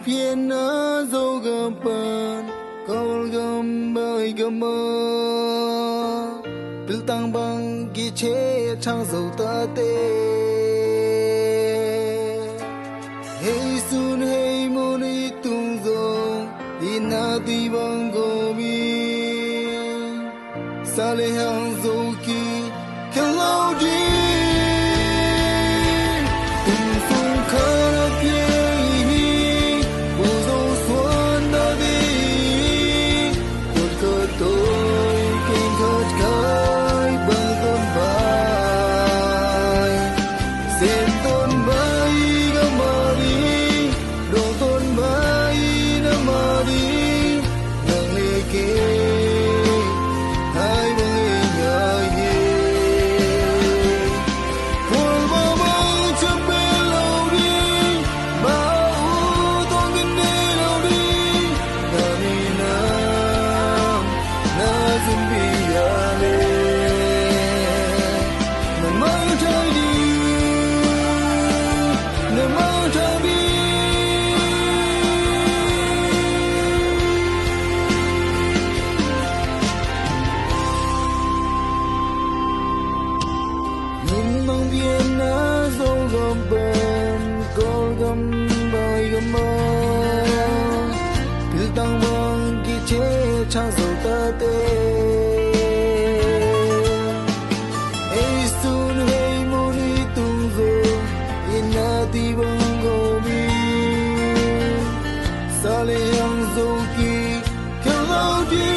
phiền na dâu gầm bần câu gầm bơi gầm mơ từ tăng bằng ghi chế trang dâu ta tê hey sun hey moni tung dâu ina ti bằng gô mi sa lê hàng dâu ki khen lâu đi trang dầu ta tê hey sun hey moni tung dâu ina ti bang gô mi sa lê hàng dâu ki khen lâu đi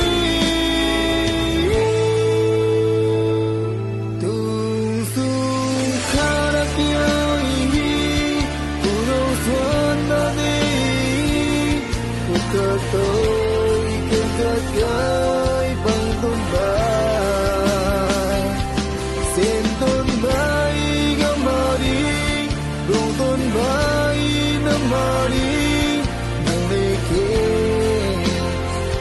tung sun khá đá kia hi cô đâu xuân ta đi cô cơ tôi gái bằng tôn bài xin tôn bài gam mà đi đồ tôn bài nắm mà đi nang lê kê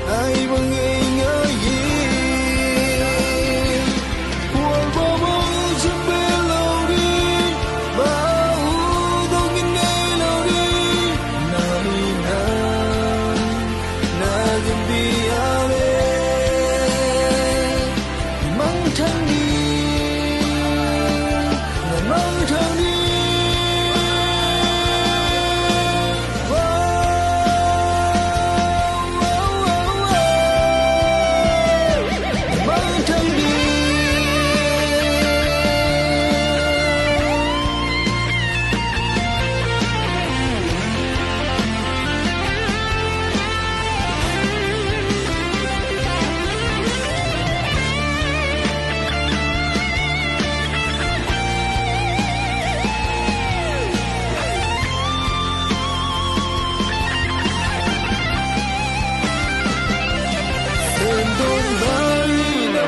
ai bằng nghe nhớ gì buồn bao bóng chân bên lâu đi bao đâu nghìn ngày lâu đi na đi na dừng đi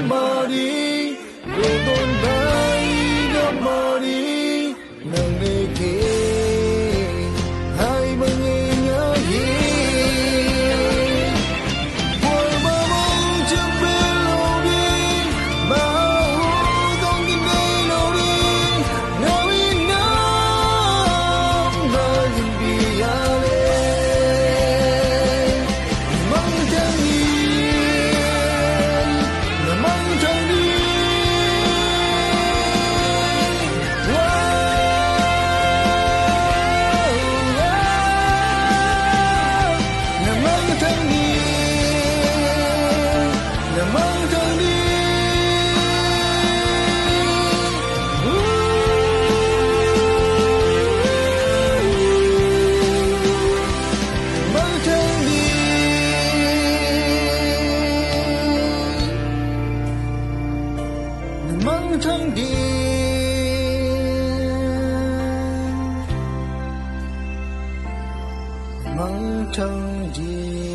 Mari, Rodon Bai, Mari, nang leke, hai bangi nyahi. Boy mamang jambe lori, mau dong gini lori, nawi nam lagi biale, mang jangi. Mang thang đi mang thang đi